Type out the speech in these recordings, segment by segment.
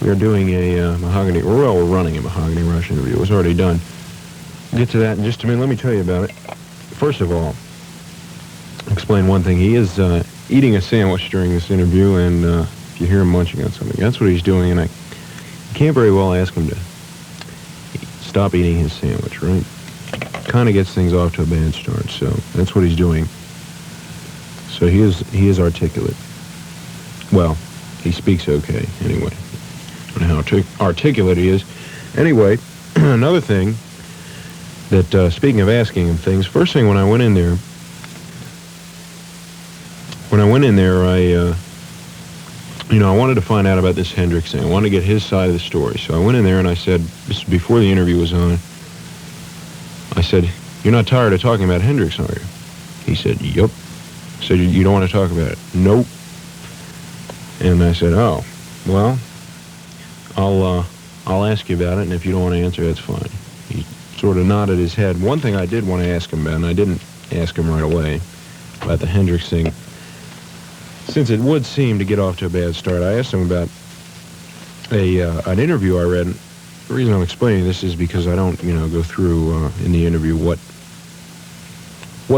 We are doing a Mahogany, well, we're running a Mahogany Rush interview. It was already done. We'll get to that in just a minute. Let me tell you about it. First of all, explain one thing. He is eating a sandwich during this interview, and if you hear him munching on something, that's what he's doing, and I can't very well ask him to stop eating his sandwich, right? Kind of gets things off to a bad start, so that's what he's doing. So he is articulate. Well, he speaks okay, anyway. I don't know how articulate he is. Anyway, another thing that, speaking of asking him things, first thing when I went in there, I wanted to find out about this Hendrix thing. I wanted to get his side of the story. So I went in there and I said, this is before the interview was on, I said, "You're not tired of talking about Hendrix, are you?" He said, "Yup." I said, "You don't want to talk about it?" "Nope." And I said, "Oh, well, I'll ask you about it, and if you don't want to answer, that's fine." He sort of nodded his head. One thing I did want to ask him about, and I didn't ask him right away, about the Hendrix thing, since it would seem to get off to a bad start, I asked him about an interview I read. The reason I'm explaining this is because I don't, go through in the interview what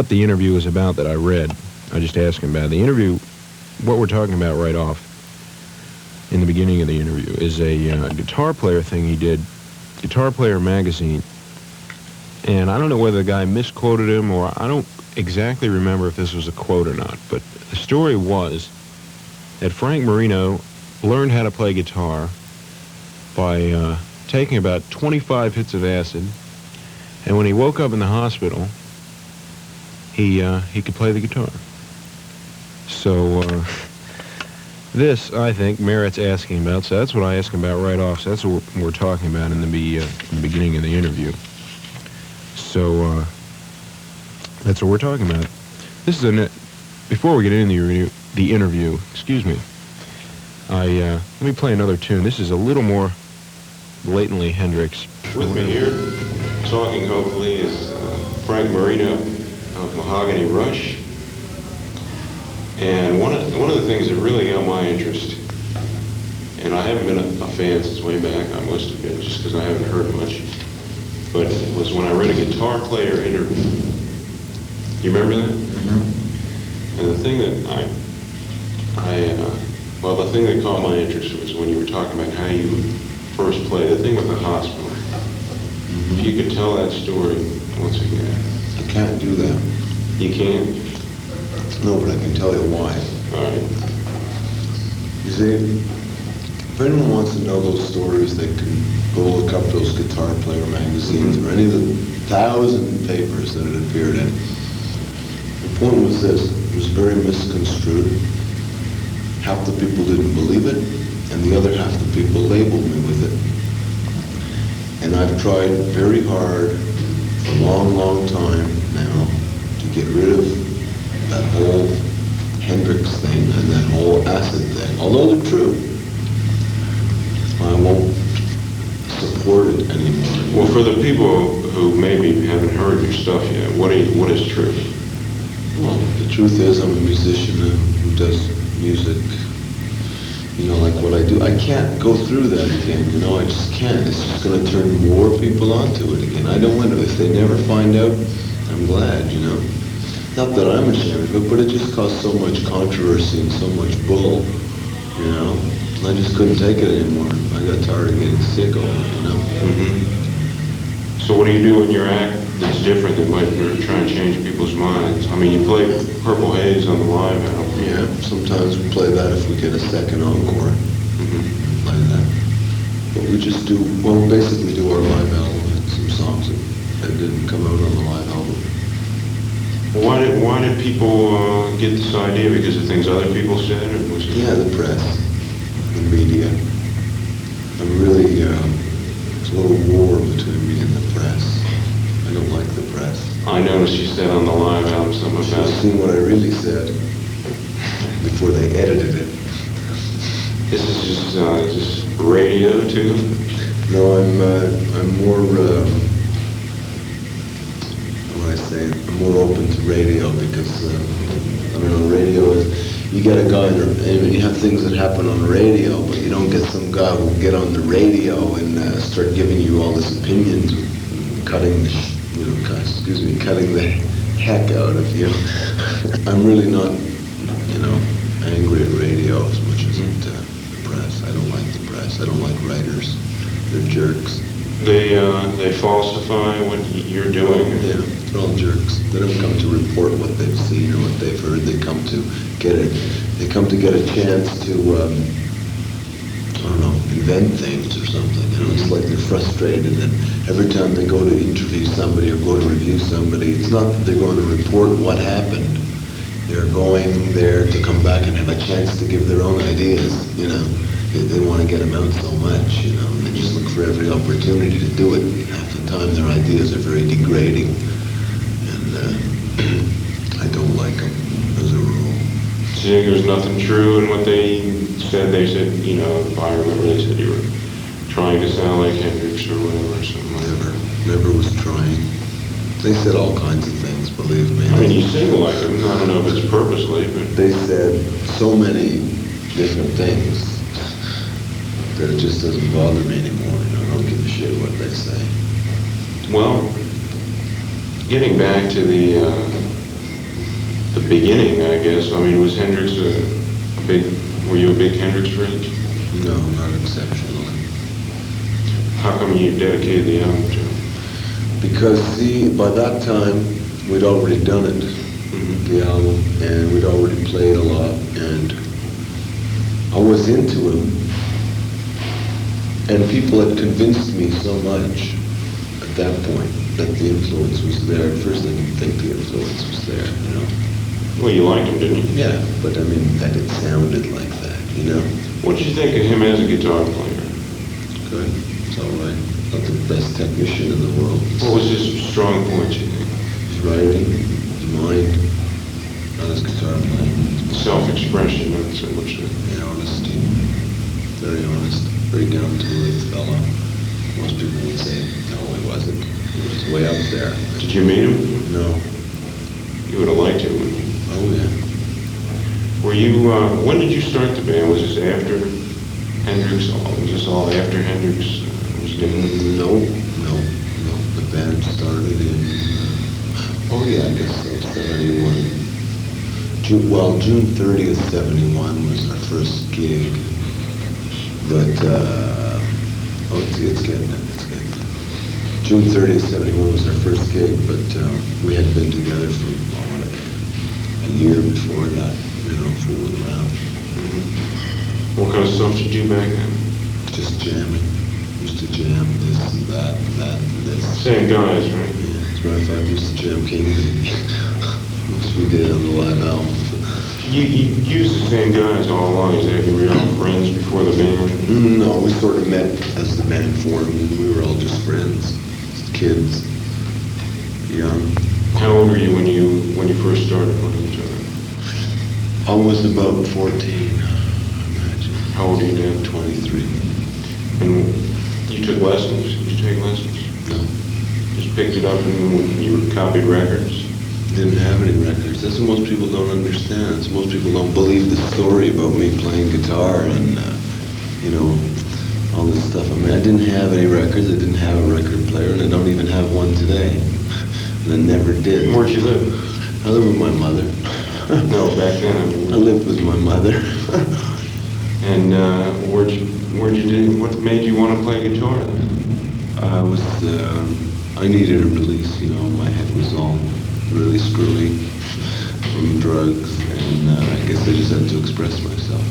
the interview is about that I read. I just asked him about it. The interview, what we're talking about right off in the beginning of the interview, is a guitar player thing he did, Guitar Player magazine. And I don't know whether the guy misquoted him, or I don't exactly remember if this was a quote or not, but the story was that Frank Marino learned how to play guitar by taking about 25 hits of acid, and when he woke up in the hospital, he could play the guitar. So this, I think, merits asking about. So that's what I asked him about right off. So that's what we're talking about in the beginning of the interview. So that's what we're talking about. This is before we get into the interview. Excuse me. Let me play another tune. This is a little more blatantly Hendrix. With me here, talking hopefully, is Frank Marino of Mahogany Rush. And one of the things that really got my interest, and I haven't been a fan since way back, I must admit, just because I haven't heard much, but it was when I read a Guitar Player interview. You remember that? Mm-hmm. And the thing that the thing that caught my interest was when you were talking about how you first played, the thing with the hospital. Mm-hmm. If you could tell that story once again. I can't do that. You can't? No, but I can tell you why. All right. You see, if anyone wants to know those stories, they can go look up those Guitar Player magazines or any of the 1,000 papers that it appeared in. The point was this: it was very misconstrued. Half the people didn't believe it, and the other half the people labeled me with it. And I've tried very hard for a long, long time now to get rid of that whole Hendrix thing and that whole acid thing. Although they're true, I won't support it anymore. Well, for the people who maybe haven't heard your stuff yet, what is true? Well, the truth is I'm a musician who does music, like what I do. I can't go through that again, I just can't. It's just going to turn more people onto it again. I don't want to. If they never find out, I'm glad, Not that I'm ashamed of it, but it just caused so much controversy and so much bull, I just couldn't take it anymore. I got tired of getting sick of it, Mm-hmm. So what do you do in your act that's different that might try and change people's minds? I mean, you play Purple Haze on the live album. Yeah, sometimes we play that if we get a second encore. Mm-hmm. Play that. But we just basically do our live album and some songs that didn't come out on the live album. Why did people get this idea? Because of things other people said? Or was it... Yeah, the press, the media. I'm really, there's a little war between me and the press. I don't like the press. I noticed you said on the live album something about... You should have seen what I really said before they edited it. This is just radio too? No, I'm more, I'm more open to radio because, on radio, you get a guy, and you have things that happen on the radio, but you don't get some guy who will get on the radio and start giving you all this opinions, cutting cutting the heck out of you. I'm really not, angry at radio as much as at the press. I don't like the press. I don't like writers. They're jerks. They falsify what you're doing. Yeah, they're all jerks. They don't come to report what they've seen or what they've heard. They come to get it. They come to get a chance to, invent things or something. It's like they're frustrated, and every time they go to interview somebody or go to review somebody, it's not that they're going to report what happened. They're going there to come back and have a chance to give their own ideas. They want to get them out so much, and they just look for every opportunity to do it. Half the time their ideas are very degrading, and I don't like them as a rule. Seeing there's nothing true in what they said, if I remember, they said you were trying to sound like Hendrix or whatever, or something like that. Never was trying. They said all kinds of things, believe me. I mean, you sing like them. I don't know if it's purposely, but... They said so many different things that it just doesn't bother me anymore. I don't give a shit what they say. Well, getting back to the beginning, I guess. I mean, was Hendrix were you a big Hendrix freak? No, not exceptionally. How come you dedicated the album to him? Because, see, by that time, we'd already done it, the album, and we'd already played a lot, and I was into him, and people had convinced me so much at that point that the influence was there. At first I didn't think the influence was there, Well, you liked him, didn't you? Yeah, but I mean, that it sounded like that, What did you think of him as a guitar player? Good, it's all right. Not the best technician in the world. What was his strong points, you think? His writing, his mind, not his guitar playing. Self-expression, not so much. Yeah, honesty. Very honest. Very down-to-earth fellow. Most people would say, no, he wasn't. He was way up there. Did you meet him? No. You would have liked him, wouldn't you? Oh, yeah. Were you, when did you start the band? Was this after Hendrix? Was this all after Hendrix was given? No. The band started in, I guess so, 71. June 30th, 71 was our first gig. But, it's getting it. June 30th, 71 was our first gig, but we had been together for a year before that, fooling around. What kind of stuff did you do back then? Just jamming. Used to jam this and that and that and this. Same guys, right? Yeah, as a matter of fact, we used to jam King Baby, which we did on the live album. You used the same guys all along. Is that you were all friends before the band? No, we sort of met as the band formed, and we were all just friends, kids, young. How old were you when you first started playing guitar? I was about 14, I imagine. How old are you now? 23. And you took lessons? Did you take lessons? No. Just picked it up and you copied records? Didn't have any records. That's what most people don't understand. So most people don't believe the story about me playing guitar and, all this stuff. I mean, I didn't have any records. I didn't have a record player, and I don't even have one today. And I never did. Where'd you live? I lived with my mother. No, back then. I lived with my mother. And what made you want to play guitar then? I needed a release, my head was all really screwy from drugs, and I guess I just had to express myself.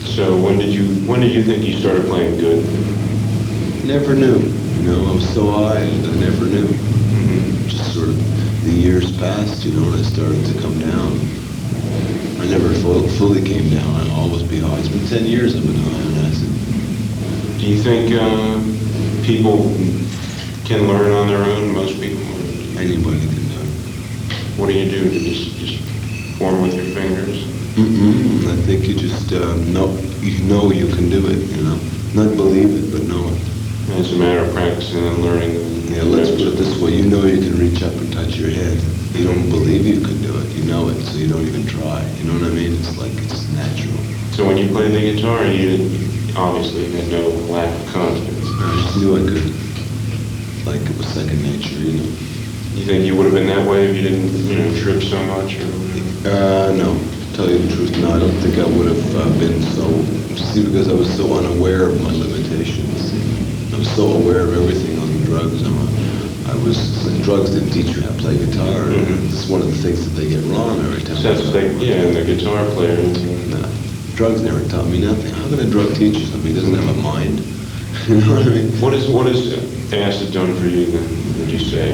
So when did you think you started playing good? Never knew, I was so high, I never knew. Just sort of, the years passed, and I started to come down. I never fully came down, I'd always be high. It's been 10 years I've been high on acid. Do you think people can learn on their own? Most people. Anybody can do it. What do you do? Just form with your fingers? I think you just know you can do it, not believe it, but know it. It's a matter of practicing and learning. Yeah, let's put it this way. You know you can reach up and touch your head. You don't believe you can do it. You know it, so you don't even try. You know what I mean? It's like it's natural. So when you played the guitar, you obviously had no lack of confidence. I just knew I could. Like it was second nature, you know. You think you would have been that way if you didn't, trip so much? Or? No. To tell you the truth, no. I don't think I would have been so. See, because I was so unaware of my limitations. I was so aware of everything on the drugs. Drugs didn't teach you how to play guitar. Mm-hmm. It's one of the things that they get wrong every time. So that's and the guitar player. No. Drugs never taught me nothing. How can a drug teach you something? He doesn't have a mind. You know what I mean? What is acid done for you then, would you say?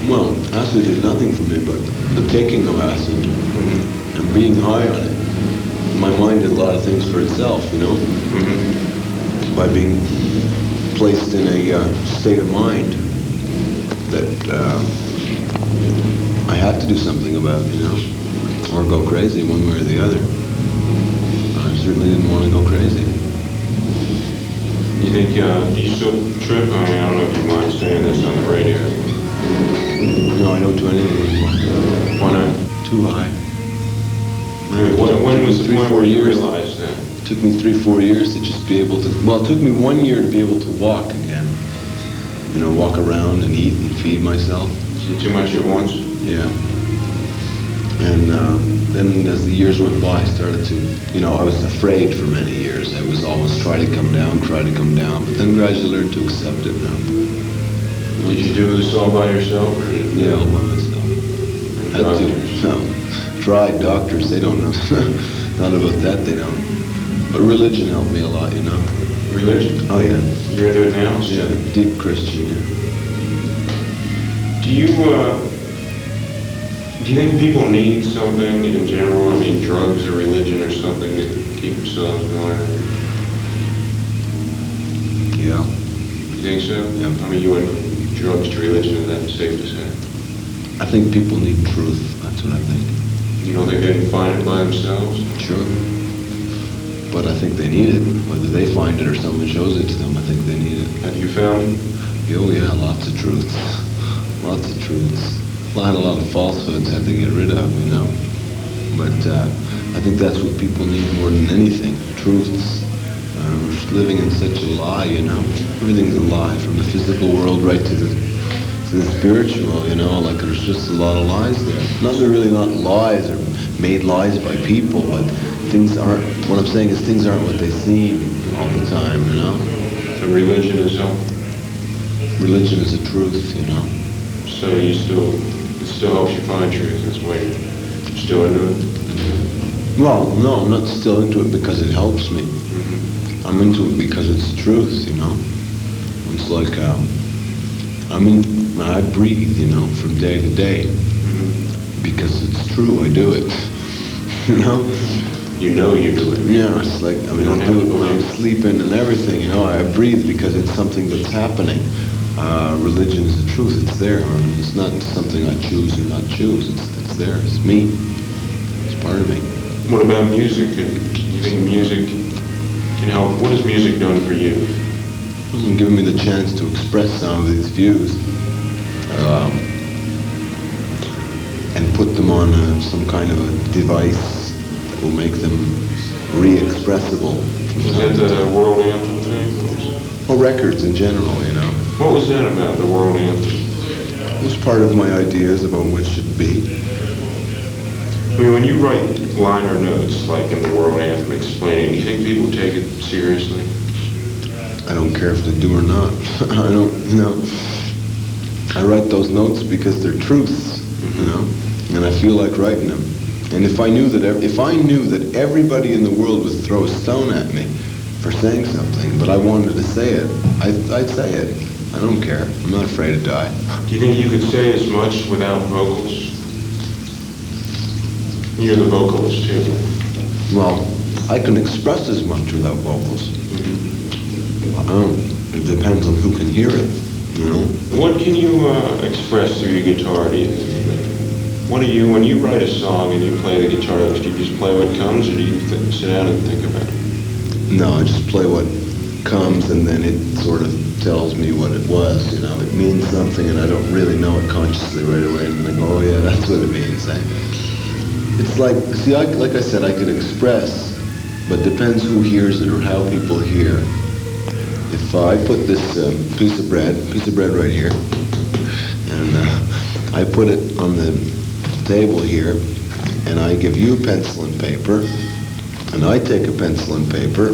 Well, acid did nothing for me, but the taking of acid and being high on it, my mind did a lot of things for itself, you know? Mm-hmm. By being placed in a state of mind that I had to do something about, or go crazy one way or the other. I certainly didn't want to go crazy. You think, do you still trip? I don't know if you mind saying this on the radio. No, I don't do anything anymore. Why not? Too high. Really? When was the point where you realized that? It took me 3-4 years to just be able to, well, it took me 1 year to be able to walk again. Walk around and eat and feed myself. Too much at once? Yeah. And then as the years went by, I started to, I was afraid for many years. I was always try to come down. But then gradually learned to accept it now. Did you do this all by yourself? Or Yeah, all by myself. Had to. No. Tried doctors, they don't know. Not about that, they don't. But religion helped me a lot, Religion? Oh, yeah. You're into it now? Yeah, deep Christian, yeah. Do you think people need something in general? I mean, drugs or religion or something to keep themselves going? Yeah. You think so? Yeah. I mean, you went from drugs to religion, is that safe to say? I think people need truth. That's what I think. You don't think they can find it by themselves? Sure. But I think they need it. Whether they find it or someone shows it to them, I think they need it. Have you found it? Oh, yeah, lots of truths. Lots of truths. Well, I had a lot of falsehoods I had to get rid of, But I think that's what people need more than anything, truths. We're just living in such a lie, Everything's a lie, from the physical world right to the spiritual, Like there's just a lot of lies there. Not really not lies or made lies by people, but things aren't, what I'm saying is things aren't what they seem all the time, So religion is help? Religion is a truth, So it still helps you find truth, that's why you're still into it? Well, no, I'm not still into it because it helps me. Mm-hmm. I'm into it because it's truth, It's like, I breathe, from day to day. Mm-hmm. Because it's true, I do it. You know you do it. Yeah, it's like, I do it when I'm sleeping and everything, I breathe because it's something that's happening. Religion is the truth, it's there. It's not something I choose or not choose, it's there, it's me. It's part of me. What about music? Do you think music can help? What has music done for you? It's given me the chance to express some of these views and put them on some kind of a device that will make them re-expressible. Was that the world anthem thing? Well, records in general, What was that about, the world anthem? It was part of my ideas about what it should be. I mean, when you write liner notes, like in the world anthem explaining, do you think people take it seriously? I don't care if they do or not. I don't, I write those notes because they're truths, and I feel like writing them. And if I knew that everybody in the world would throw a stone at me for saying something, but I wanted to say it, I'd say it. I don't care. I'm not afraid to die. Do you think you could say as much without vocals? You're the vocalist too. Well, I can express as much without vocals. It depends on who can hear it, What can you express through your guitar, do you think? When you write a song and you play the guitar, do you just play what comes, or do you sit down and think about it? No, I just play what comes and then it sort of tells me what it was, you know. It means something and I don't really know it consciously right away. And I go, oh yeah, that's what it means. It's like, see, like I said, I could express, but depends who hears it or how people hear. If I put this piece of bread right here, and I put it on the table here, and I give you a pencil and paper, and I take a pencil and paper,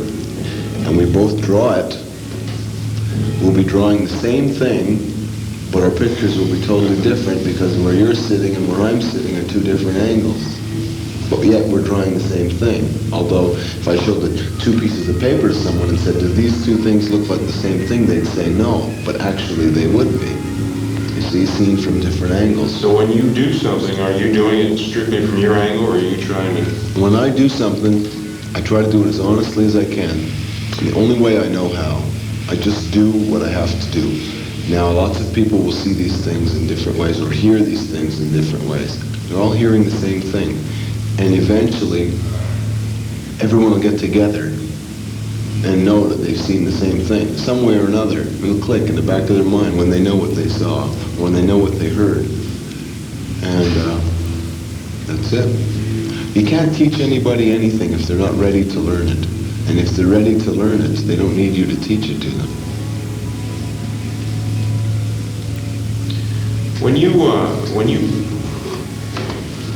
and we both draw it, we'll be drawing the same thing, but our pictures will be totally different because where you're sitting and where I'm sitting are two different angles. But yet we're drawing the same thing. Although if I showed the two pieces of paper to someone and said, do these two things look like the same thing? They'd say no, but actually they would be. You see, seen from different angles. So when you do something, are you doing it strictly from your angle, or are you trying to... When I do something, I try to do it as honestly as I can. The only way I know how. I just do what I have to do. Now, lots of people will see these things in different ways or hear these things in different ways. They're all hearing the same thing. And eventually, everyone will get together and know that they've seen the same thing. Some way or another, it'll click in the back of their mind when they know what they saw, or when they know what they heard. And that's it. You can't teach anybody anything if they're not ready to learn it. And if they're ready to learn it, they don't need you to teach it to them. When you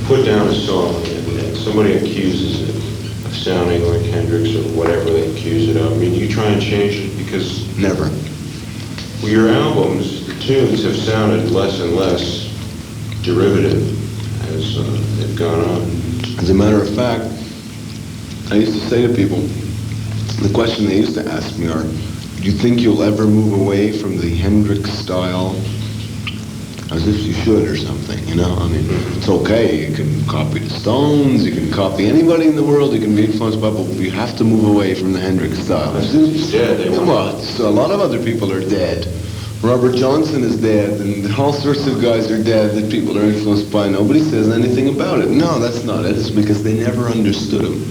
put down a song and somebody accuses it of sounding like Hendrix or whatever they accuse it of, I mean, you try and change it because... Never. Well, your albums, the tunes have sounded less and less derivative as they've gone on. As a matter of fact, I used to say to people, the question they used to ask me are, do you think you'll ever move away from the Hendrix style? As if you should or something, you know? I mean, it's okay, you can copy the Stones, you can copy anybody in the world, you can be influenced by, but you have to move away from the Hendrix style. He's dead. Well, so a lot of other people are dead. Robert Johnson is dead, and all sorts of guys are dead that people are influenced by. Nobody says anything about it. No, that's not it. It's because they never understood him.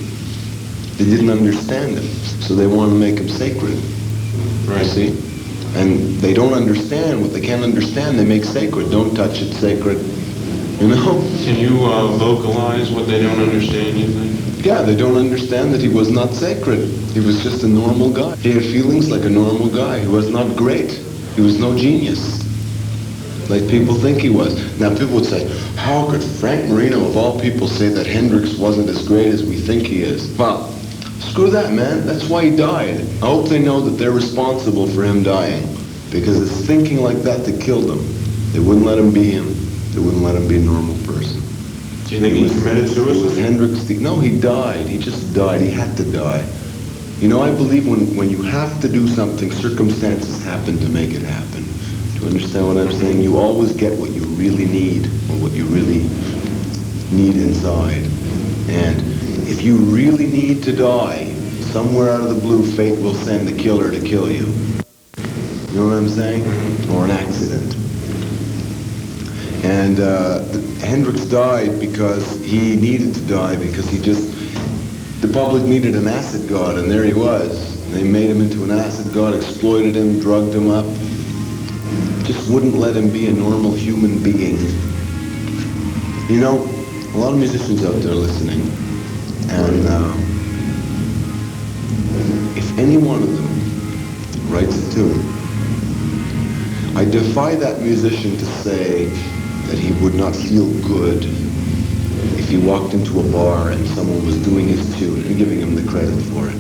They didn't understand him, so they want to make him sacred. Right. You see? And they don't understand what they can't understand. They make sacred. Don't touch it, sacred. You know? Can you vocalize what they don't understand, you think? Yeah, they don't understand that he was not sacred. He was just a normal guy. He had feelings like a normal guy. He was not great. He was no genius, like people think he was. Now, people would say, how could Frank Marino, of all people, say that Hendrix wasn't as great as we think he is? Well, screw that, man. That's why he died. I hope they know that they're responsible for him dying, because it's thinking like that that killed him. They wouldn't let him be him. They wouldn't let him be a normal person. Do you think he committed It was suicide? Hendrix. No, he died. He just died. He had to die. You know, I believe when you have to do something, circumstances happen to make it happen. Do you understand what I'm saying? You always get what you really need, or what you really need inside. And if you really need to die, somewhere out of the blue, fate will send the killer to kill you. You know what I'm saying? Or an accident. And Hendrix died because he needed to die, because the public needed an acid god, and there he was. They made him into an acid god, exploited him, drugged him up, just wouldn't let him be a normal human being. You know, a lot of musicians out there listening, and if any one of them writes a tune, I defy that musician to say that he would not feel good if he walked into a bar and someone was doing his tune and giving him the credit for it.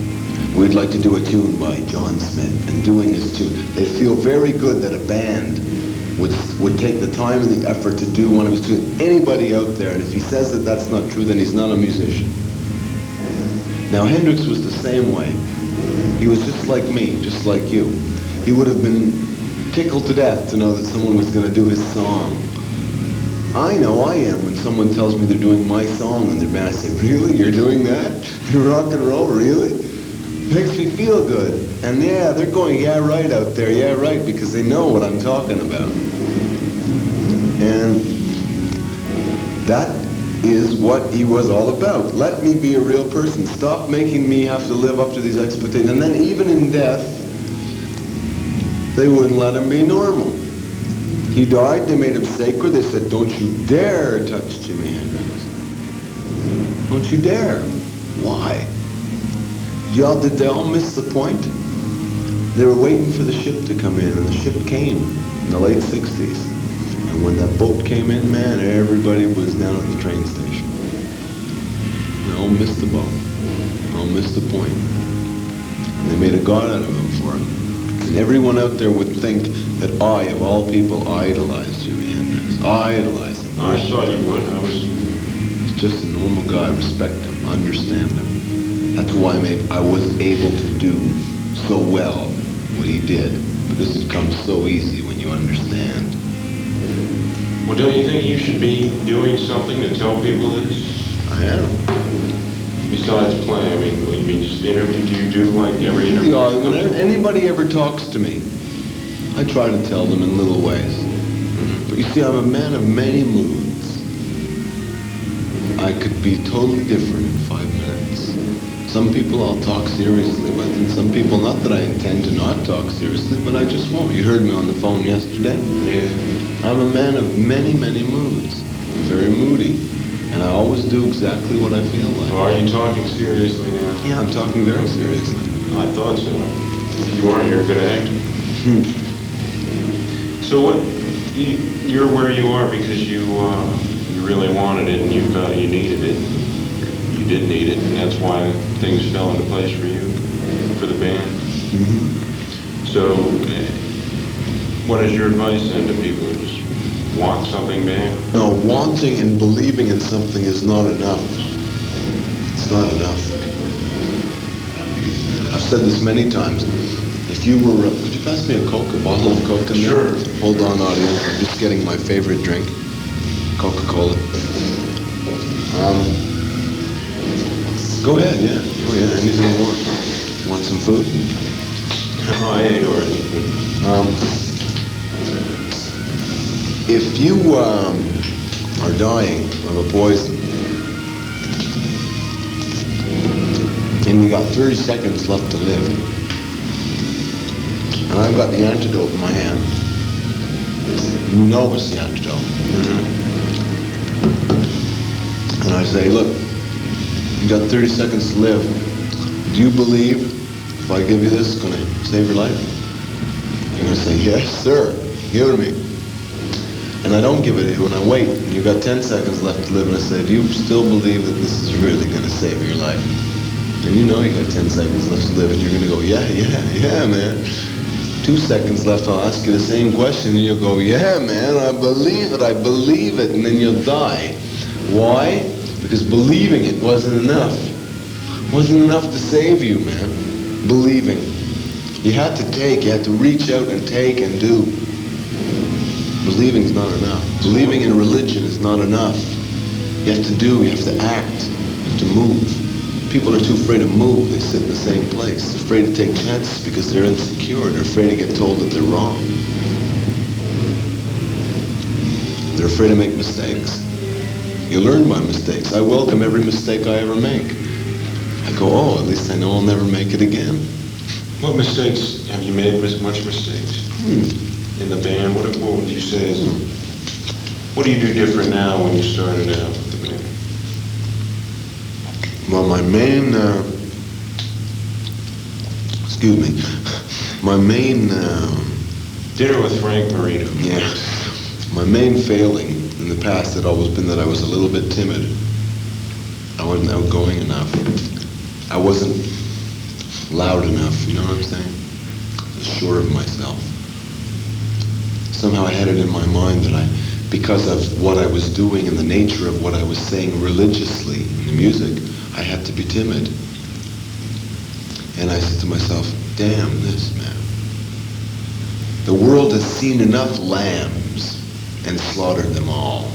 We'd like to do a tune by John Smith, and doing his tune. They feel very good that a band would take the time and the effort to do one of his tunes. Anybody out there, and if he says that that's not true, then he's not a musician. Now, Hendrix was the same way. He was just like me, just like you. He would have been tickled to death to know that someone was going to do his song. I know I am when someone tells me they're doing my song on their band. I say, really? You're doing that? You're rock and roll? Really? Makes me feel good. And yeah, they're going, yeah, right out there, yeah, right, because they know what I'm talking about. And that is what he was all about. Let me be a real person. Stop making me have to live up to these expectations. And then even in death, They wouldn't let him be normal. He died, they made him sacred. They said, don't you dare touch Jimi Hendrix. Don't you dare. Why? Did they all miss the point? They were waiting for the ship to come in, and the ship came in the late 60s. And when that boat came in, man, everybody was down at the train station. They all missed the boat. They all missed the point. And they made a god out of him for it. And everyone out there would think that I, of all people, idolized Jimi Hendrix. Idolized him. I thought you would. He's just a normal guy. Respect him. Understand him. That's why I was able to do so well what he did. Because it comes so easy when you understand. Well, don't you think you should be doing something to tell people this? I am. Besides playing, I mean, just interview, do you do like every interview? Yeah, when anybody ever talks to me, I try to tell them in little ways. But you see, I'm a man of many moods. I could be totally different in 5 minutes. Some people I'll talk seriously with, and some people, not that I intend to not talk seriously, but I just won't. You heard me on the phone yesterday. Yeah. I'm a man of many, many moods. I'm very moody. And I always do exactly what I feel like. So are you talking seriously now? Yeah, I'm talking very seriously. I thought so. If you aren't, you're a good actor. So you're where you are because you really wanted it and you thought you needed it. You did need it, and that's why things fell into place for you, for the band. Mm-hmm. So what is your advice then to people who just want something bad? No, wanting and believing in something is not enough. It's not enough. I've said this many times. If you were, could you pass me a Coke, a bottle of Coke in there? Sure. Hold on, audience. I'm just getting my favorite drink, Coca-Cola. Go ahead, yeah. Oh yeah, anything you want. Want some food? I ate already. If you are dying of a poison, and you got 30 seconds left to live, and I've got the antidote in my hand, you know it's the antidote. Mm-hmm. And I say, look, you got 30 seconds to live. Do you believe if I give you this, it's going to save your life? You're going to say, yes, sir. Give it to me. And I don't give it to you, and I wait. And you got 10 seconds left to live, and I say, do you still believe that this is really going to save your life? And you know you got 10 seconds left to live, and you're going to go, yeah, man. 2 seconds left, I'll ask you the same question, and you'll go, yeah, man, I believe it, and then you'll die. Why? Because believing it wasn't enough. Wasn't enough to save you, man. Believing. You had to take, you had to reach out and take and do. Believing's not enough. Believing in religion is not enough. You have to do, you have to act, you have to move. People are too afraid to move. They sit in the same place. They're afraid to take chances because they're insecure. They're afraid to get told that they're wrong. They're afraid to make mistakes. You learn by mistakes. I welcome every mistake I ever make. I go, oh, at least I know I'll never make it again. What mistakes have you made? Much mistakes in the band? What would you say is? What do you do different now when you started out with the band? Well, my main, Dinner with Frank Marino. Yeah, my main failing in the past had always been that I was a little bit timid. I wasn't outgoing enough. I wasn't loud enough, you know what I'm saying? I was sure of myself. Somehow I had it in my mind that because of what I was doing and the nature of what I was saying religiously in the music, I had to be timid. And I said to myself, damn this, man. The world has seen enough lambs and slaughtered them all.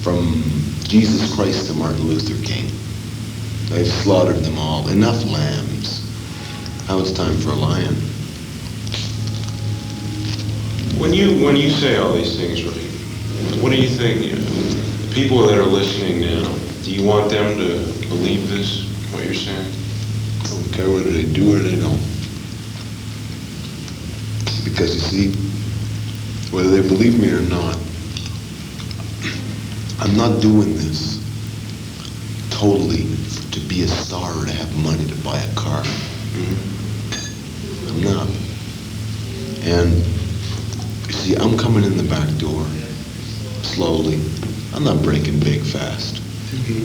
From Jesus Christ to Martin Luther King. They've slaughtered them all. Enough lambs. Now it's time for a lion. When you say all these things, what do you think? The people that are listening now, do you want them to believe this, what you're saying? I don't care whether they do or they don't. Because you see, whether they believe me or not, I'm not doing this totally to be a star or to have money to buy a car. I'm not. And you see, I'm coming in the back door, slowly. I'm not breaking big fast,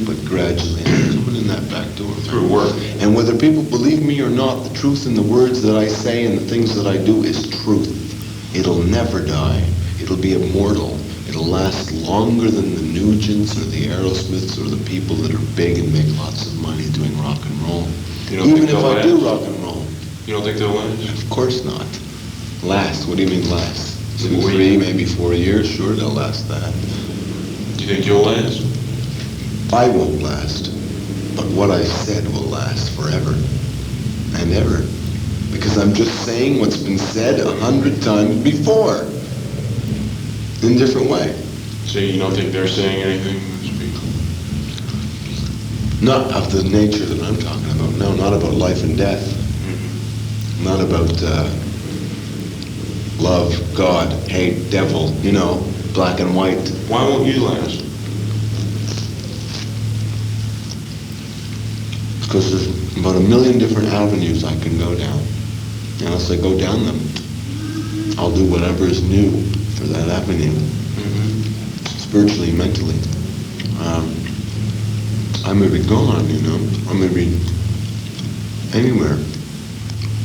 but gradually I'm coming in that back door. Through work. And whether people believe me or not, the truth in the words that I say and the things that I do is truth. It'll never die. It'll be immortal. It'll last longer than the Nugents or the Aerosmiths or the people that are big and make lots of money doing rock and roll. Even if I do rock and roll. You don't think they'll last? Of course not. Last? What do you mean last? 2, 4 3, maybe 4 years? Sure, they'll last that. Do you think you'll last? I won't last. But what I said will last forever and ever. Because I'm just saying what's been said 100 times before. In a different way. So you don't think they're saying anything? Not of the nature that I'm talking about. No, not about life and death. Not about love, God, hate, devil, black and white. Why won't you last? Because there's about 1 million different avenues I can go down. And as I go down them, I'll do whatever is new for that avenue. Spiritually, mentally. I may be gone, I may be anywhere.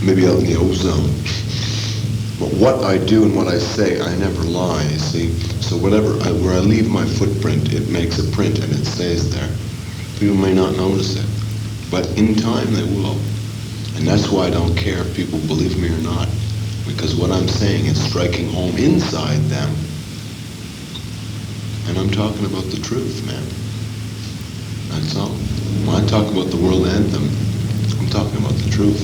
Maybe out in the ozone. But what I do and what I say, I never lie, you see. So where I leave my footprint, it makes a print and it stays there. People may not notice it, but in time they will. And that's why I don't care if people believe me or not, because what I'm saying is striking home inside them. And I'm talking about the truth, man. That's all. When I talk about the world anthem, I'm talking about the truth.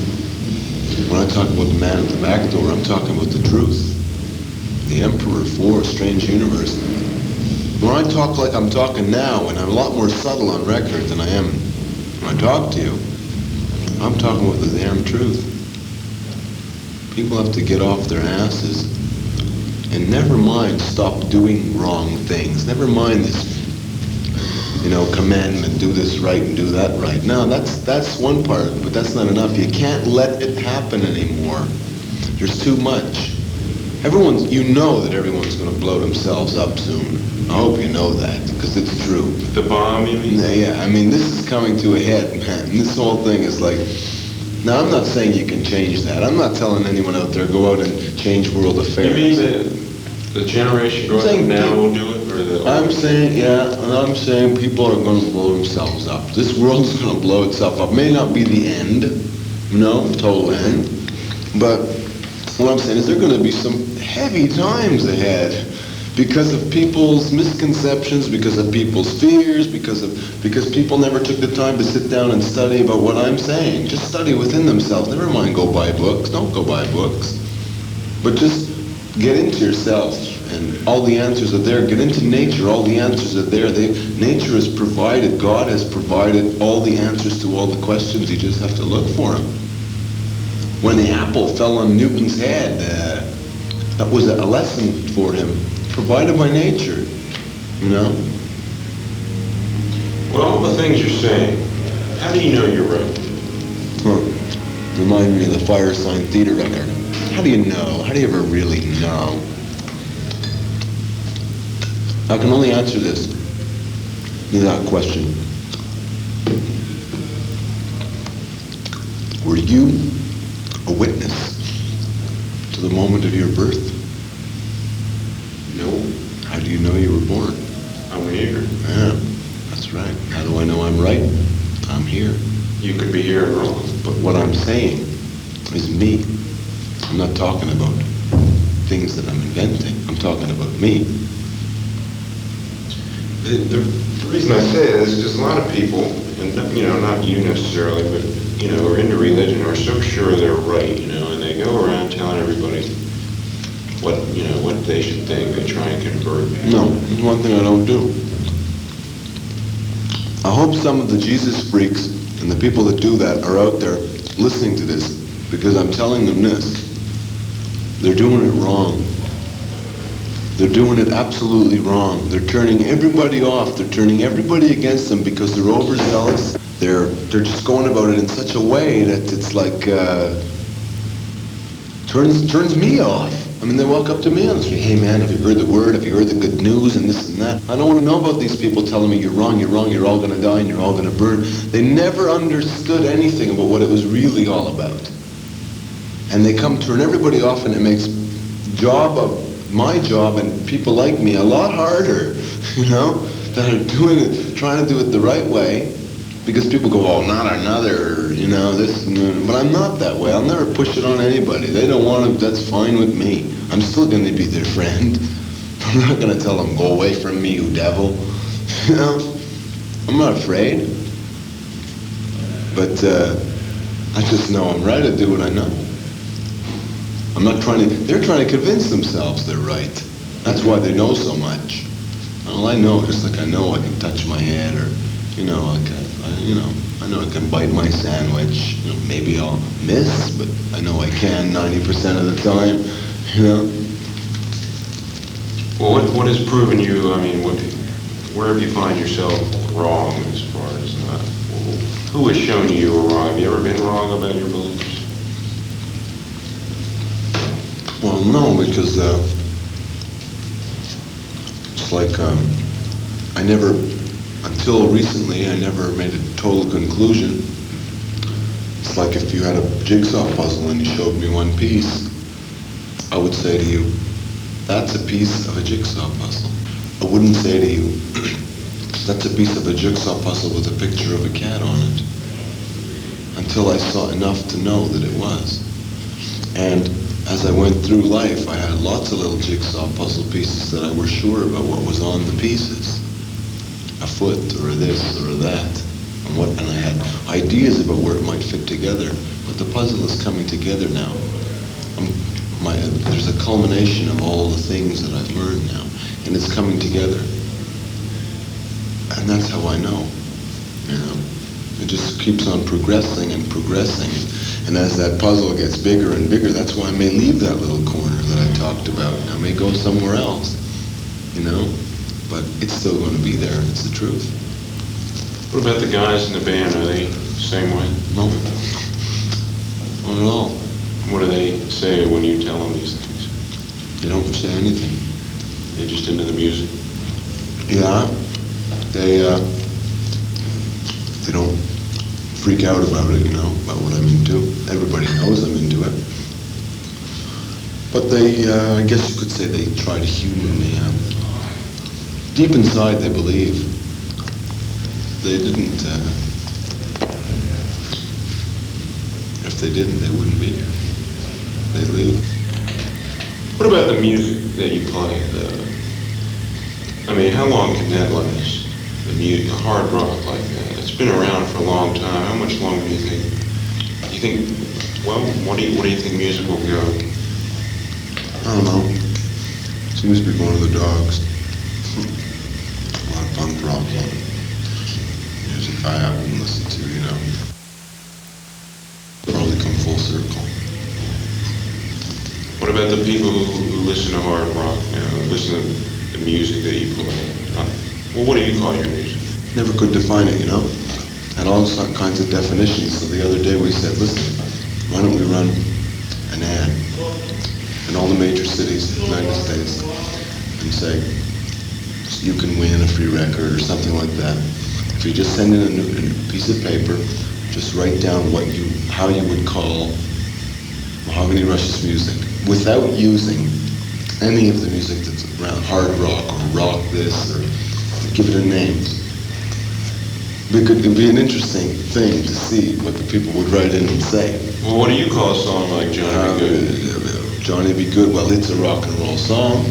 When I talk about the man at the back door, I'm talking about the truth. The Emperor for a Strange Universe. When I talk like I'm talking now, and I'm a lot more subtle on record than I am when I talk to you, I'm talking about the damn truth. People have to get off their asses and never mind stop doing wrong things. Never mind this, commandment, do this right and do that right. No, that's one part, but that's not enough. You can't let it happen anymore. There's too much. That everyone's going to blow themselves up soon. I hope you know that, because it's true. The bomb, you mean? Yeah, this is coming to a head, man. This whole thing is like, now I'm not saying you can change that. I'm not telling anyone out there, go out and change world affairs. You mean the generation growing up now will do it? I'm saying people are going to blow themselves up. This world is going to blow itself up. May not be the end, total end. But what I'm saying is there are going to be some heavy times ahead because of people's misconceptions, because of people's fears, because people never took the time to sit down and study about what I'm saying. Just study within themselves. Never mind go buy books. Don't go buy books. But just get into yourself, and all the answers are there. Get into nature, all the answers are there. Nature has provided, God has provided all the answers to all the questions. You just have to look for them. When the apple fell on Newton's head, that was a lesson for him, provided by nature, Well, all the things you're saying, how do you know you're right? Remind me of the Fire Sign Theater record. How do you know? How do you ever really know? I can only answer this without question. Were you a witness to the moment of your birth? No. How do you know you were born? I'm here. Yeah, that's right. How do I know I'm right? I'm here. You could be here and wrong. But what I'm saying is me. I'm not talking about things that I'm inventing. I'm talking about me. The reason I say it is because a lot of people, and not you necessarily, but who are into religion are so sure they're right, and they go around telling everybody what they should think. They try and convert people. No, there's one thing I don't do. I hope some of the Jesus freaks and the people that do that are out there listening to this, because I'm telling them this. They're doing it wrong. They're doing it absolutely wrong. They're turning everybody off. They're turning everybody against them because they're overzealous. They're just going about it in such a way that it's like turns me off. I mean, they walk up to me on the street, hey man, have you heard the word? Have you heard the good news and this and that? I don't want to know about these people telling me you're wrong, you're all going to die and you're all going to burn. They never understood anything about what it was really all about. And they come turn everybody off, and it makes my job and people like me a lot harder, you know, that are doing it, trying to do it the right way. Because people go, oh, not another, you know, this, but I'm not that way. I'll never push it on anybody. They don't want to, that's fine with me. I'm still going to be their friend. I'm not going to tell them, go away from me, you devil. You know, I'm not afraid. But I just know I'm right. I do what I know. I'm not they're trying to convince themselves they're right. That's why they know so much. All I know, just like I know I can touch my head, or, you know, I know I can bite my sandwich. You know, maybe I'll miss, but I know I can 90% of the time, you know. Well, what has proven you, I mean, where have you find yourself wrong as far as, who has shown you were wrong? Have you ever been wrong about your beliefs? Well, no, because it's like I never, until recently, I never made a total conclusion. It's like if you had a jigsaw puzzle and you showed me one piece, I would say to you, that's a piece of a jigsaw puzzle. I wouldn't say to you, that's a piece of a jigsaw puzzle with a picture of a cat on it, until I saw enough to know that it was. And as I went through life, I had lots of little jigsaw puzzle pieces that I was sure about what was on the pieces. A foot, or this, or that. And I had ideas about where it might fit together. But the puzzle is coming together now. There's a culmination of all the things that I've learned now. And it's coming together. And that's how I know. You know? It just keeps on progressing and progressing. And as that puzzle gets bigger and bigger, that's why I may leave that little corner that I talked about. I may go somewhere else, you know? But it's still going to be there. It's the truth. What about the guys in the band? Are they the same way? No. Not at all. What do they say when you tell them these things? They don't say anything. They're just into the music? Yeah. They don't freak out about it, you know, about what I'm into. Everybody knows I'm into it. But they, I guess you could say they try to humor me. Deep inside they believe. They didn't, if they didn't, they wouldn't be here. They'd leave. What about the music that you play? I mean, how long can that last? The music, hard rock like that. It's been around for a long time. How much longer do you think? Well, what do you think music will go? I don't know. Seems to be one of the dogs. A lot of punk rock and music I haven't listened to, you know. Probably come full circle. What about the people who listen to hard rock now, listen to the music that you play? Well, what do you call your music? Never could define it, you know. Had all kinds of definitions. So the other day we said, listen, why don't we run an ad in all the major cities in the United States and say, you can win a free record or something like that. If you just send in a piece of paper, just write down how you would call Mahogany Rush's music without using any of the music that's around hard rock or rock this, or give it a name. It could be an interesting thing to see what the people would write in and say. Well, what do you call a song like Johnny Be Good? Johnny Be Good, well, it's a rock and roll song.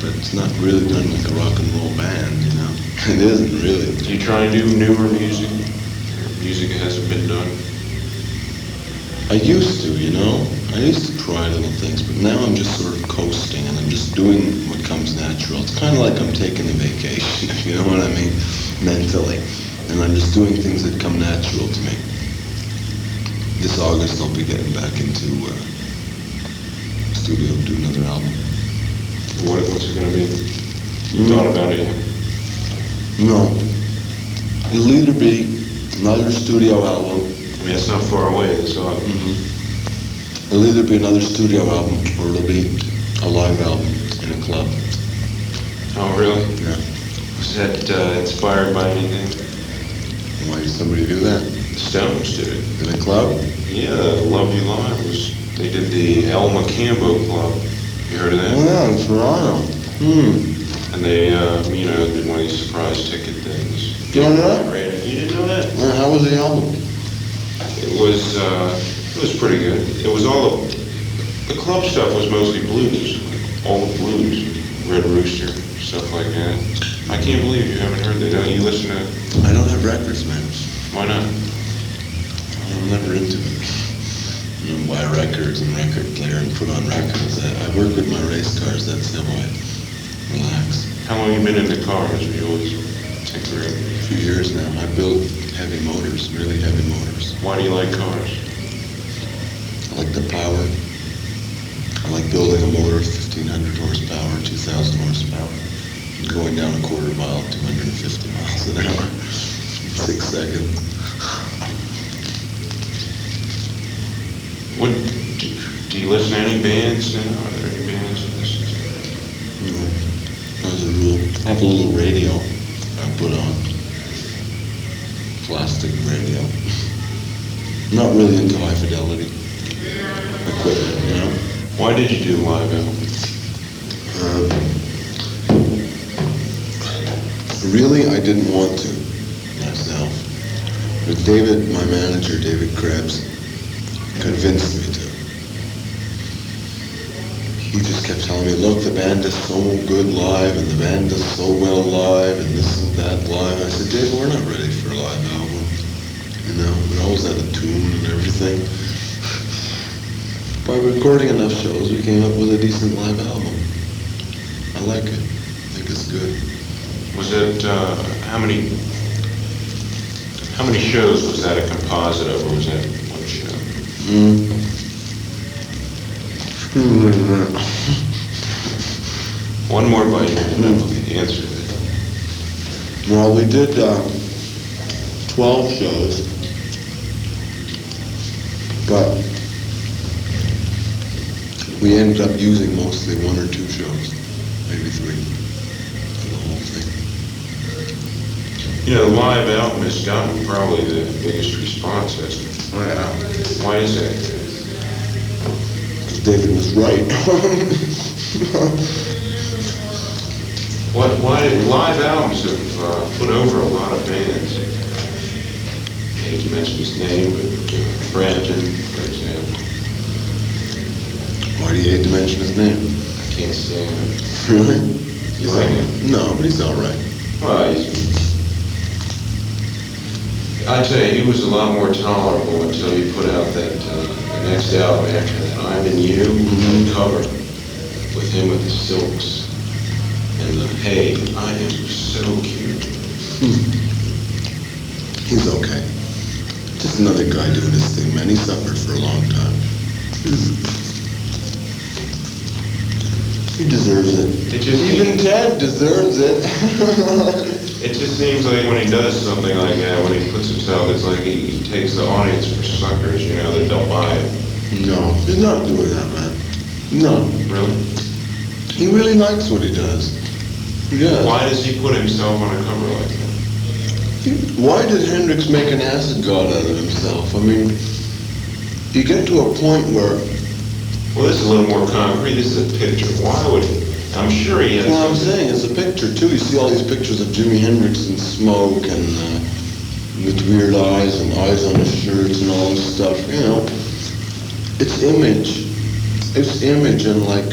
But it's not really done like a rock and roll band, you know. It isn't really. Do you try and do newer music? Music that hasn't been done? I used to, you know. I used to try little things, but now I'm just sort of coasting and I'm just doing what comes natural. It's kind of like I'm taking a vacation, if you know what I mean, mentally. And I'm just doing things that come natural to me. this August I'll be getting back into studio to do another album. What's it gonna be? You thought about it yet? No. It'll either be another studio album. I mean, it's not far away, so. It'll either be another studio album or it'll be a live album in a club. Oh, really? Yeah. Was that inspired by anything? Why did somebody do that? The Stones did it. In a club? Yeah, Love You Live was. They did the El Macambo Club. You heard of that? Oh yeah, in Toronto. And they, did one of these surprise ticket things. You know that? You didn't know that? Well, how was the album? It was pretty good. It was all the club stuff was mostly blues, all the blues, Red Rooster, stuff like that. I can't believe you haven't heard that. Don't you listen to? I don't have records, man. Why not? I'm never into it. You know, buy records and record player and put on records. I work with my race cars. That's how I relax. How long you been into cars? You always tinker. A few years now. I build heavy motors, really heavy motors. Why do you like cars? I like the power. I like building a motor of 1,500 horsepower, 2,000 horsepower, and going down a quarter mile, 250 miles an hour, 6 seconds. What do you listen to any bands now? Are there any bands you listen to? No, as a rule, I have a little radio I put on, plastic radio. Not really into high fidelity equipment, you know. Why did you do live album? Really, I didn't want to myself. But David, my manager, David Krebs, convinced me to. He just kept telling me, look, the band is so good live, and the band does so well live, and this and that live. I said, David, we're not ready for a live album. You know, we always had a tune and everything. By recording enough shows, we came up with a decent live album. I like it. I think it's good. Was it, how many shows was that a composite of, or was that one show? One more bite, and then we'll answer that. Well, we did 12 shows, but we ended up using mostly 1 or 2 shows, maybe 3, for the whole thing. You know, the live album has gotten probably the biggest response, hasn't it? Oh, yeah. Why is that? David was right. Why live albums have put over a lot of bands? I hate to mention his name, but Brandon, for example. Why do you hate to mention his name? I can't stand him. Really? You like him? No, but he's all right. Well, I tell you, he was a lot more tolerable until he put out that the next album after that, I'm in You, cover with him with the Silks and the Hey, I am so cute. He's okay. Just another guy doing his thing, man. He suffered for a long time. He deserves it. Even Ted deserves it. It just seems like when he does something like that, when he puts himself, it's like he takes the audience for suckers, you know, that don't buy it. No, he's not doing that, man. No. Really? He really likes what he does. He does. Why does he put himself on a cover like that? Why did Hendrix make an acid god out of himself? I mean, you get to a point where... Well, this is a little more concrete. This is a picture. Why would he? I'm sure he has... Well, I'm saying it's a picture, too. You see all these pictures of Jimi Hendrix and smoke and with weird eyes and eyes on his shirts and all this stuff, you know. It's image. It's image and like,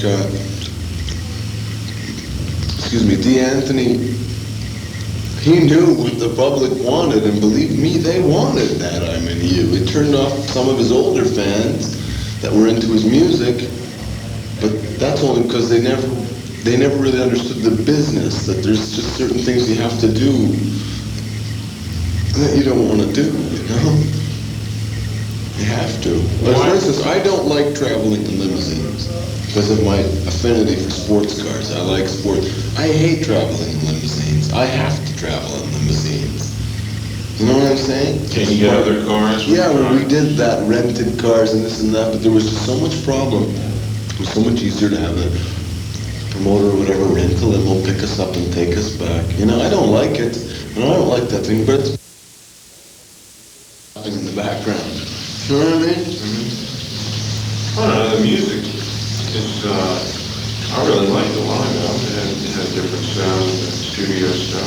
D. Anthony, he knew what the public wanted, and believe me, they wanted that I'm in You. It turned off some of his older fans that were into his music, but that's only because they never really understood the business, that there's just certain things you have to do that you don't want to do, you know? You have to. But for instance, I don't like traveling in limousines because of my affinity for sports cars. I like sports. I hate traveling in limousines. I have to travel in limousines. You know what I'm saying? Can you get other cars? Yeah, well, we did that, rented cars and this and that, but there was just so much problem. It was so much easier to have a promoter or whatever rent a limo, pick us up and take us back. You know, I don't like it, and I don't like that thing, but it's in the background. You know what I mean? I don't know, the music is, I really like the live album. It has different sounds and studio stuff.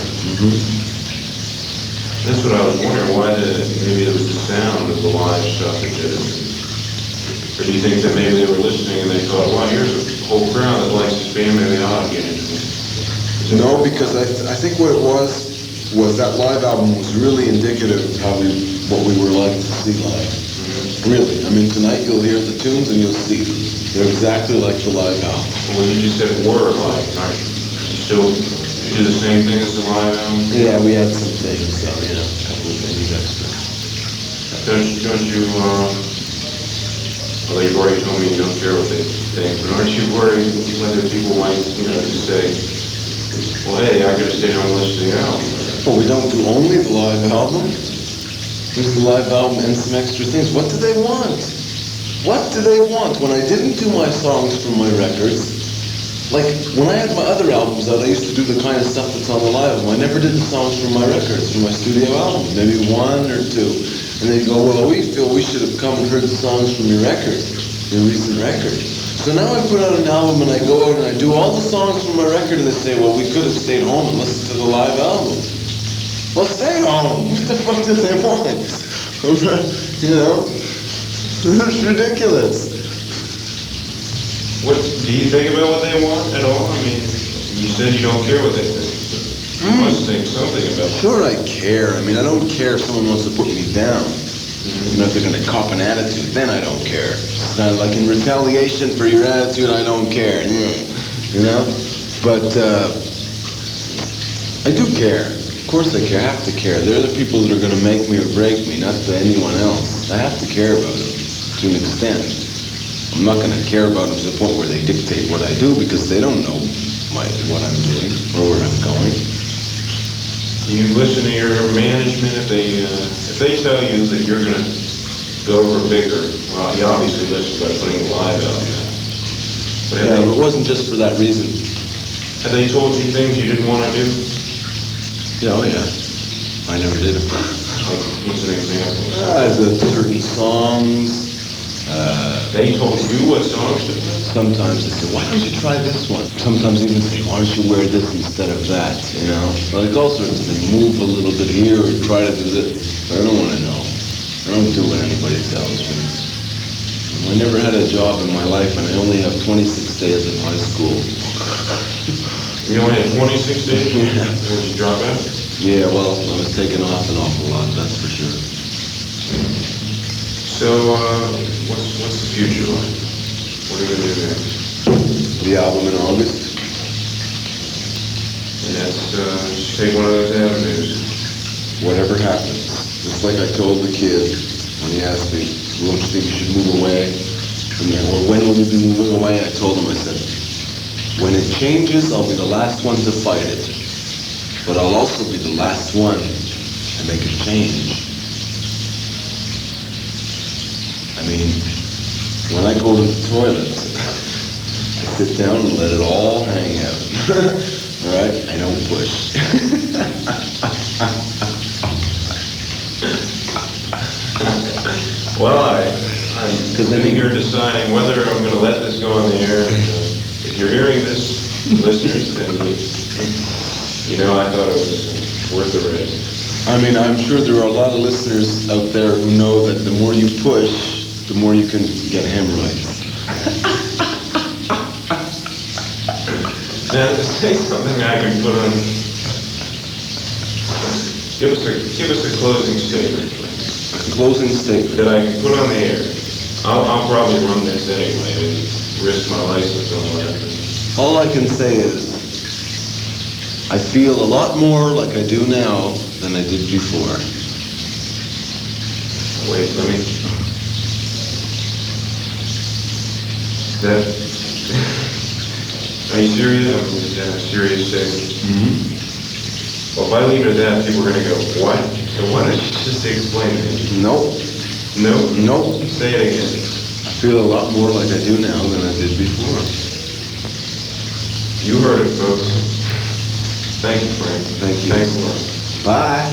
That's what I was wondering, maybe it was the sound of the live stuff that did it. Or do you think that maybe they were listening and they thought, wow, here's a whole crowd that likes this band, maybe I ought to get into it? No, because I think what it was that live album was really indicative of what we were like to see live. Really. I mean, tonight you'll hear the tunes and you'll see them. They're exactly like the live album. Well, you just said were live, aren't you? You do the same thing as the live album? Yeah, we had some things, so, you know, a couple of things extra. Don't you, well, you've already told me you don't care what they think, but aren't you worried whether people might, just say, well, hey, I gotta stay home and listen to the album? But we don't do only the live album. There's the live album and some extra things. What do they want? What do they want? When I didn't do my songs from my records, like when I had my other albums out, I used to do the kind of stuff that's on the live album. I never did the songs from my records, from my studio album, maybe one or two. And they'd go, well, we feel we should have come and heard the songs from your record, your recent record. So now I put out an album and I go out and I do all the songs from my record and they say, well, we could have stayed home and listened to the live album. Well, stay home. What the fuck do they want? You know? It's ridiculous. What do you think about what they want at all? I mean, you said you don't care what they think. You must think something about it. Sure I care. I mean, I don't care if someone wants to put me down. You know, if they're going to cop an attitude, then I don't care. It's not like in retaliation for your attitude, I don't care. You know? But, I do care. Of course I care. I have to care. They're the people that are going to make me or break me, not anyone else. I have to care about them to an extent. I'm not going to care about them to the point where they dictate what I do because they don't know what I'm doing or where I'm going. You listen to your management if they tell you that you're going to go for bigger. Well, you obviously listen by putting a live out. But it wasn't just for that reason. Have they told you things you didn't want to do? Oh, yeah. I never did it. Like, what's an example? Certain songs. They told you what songs to do? Sometimes they say, why don't you try this one? Sometimes even say, why don't you wear this instead of that, you know? Like all sorts of things. Move a little bit here or try to do this. I don't want to know. I don't do what anybody tells me. I never had a job in my life and I only have 26 days in high school. You only had 26 days? Yeah. Did you drop out? Yeah, well, I was taking off an awful lot, that's for sure. So, what's the future like? What are you going to do next? The album in August. And that's, just take one of those avenues. Whatever happens. Just like I told the kid when he asked me, don't you think you should move away? Or when will you be moving away? I told him, I said, when it changes, I'll be the last one to fight it. But I'll also be the last one to make it change. I mean, when I go to the toilet, I sit down and let it all hang out. All right? I don't push. Well, I'm sitting here deciding whether I'm going to let this go on the air. If you're hearing this, listeners, then I thought it was worth the risk. I mean, I'm sure there are a lot of listeners out there who know that the more you push, the more you can get hemorrhoids. Now, to say something I can put on. Give us a closing statement, please. A closing statement that I can put on the air. I'll probably run this anyway and risk my license on that. All I can say is, I feel a lot more like I do now than I did before. Wait, let me. That, are you serious? I'm just in a serious thing. Mm-hmm. Well, if I leave it at that, people are going to go, what? So why don't you just explain it? Nope. No? Nope. Say it again. I feel a lot more like I do now than I did before. You heard it, folks. Thank you, Frank. Thank you. Thanks a lot. Bye.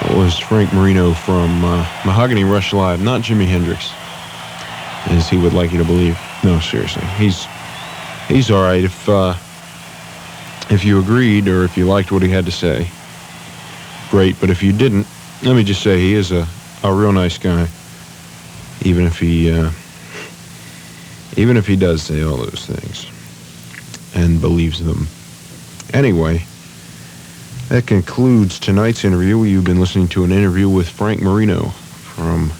That was Frank Marino from Mahogany Rush Live, not Jimi Hendrix, as he would like you to believe. No, seriously, he's all right if you agreed or if you liked what he had to say. Great, but if you didn't, let me just say he is a real nice guy, even if he does say all those things and believes them. Anyway, that concludes tonight's interview. You've been listening to an interview with Frank Marino from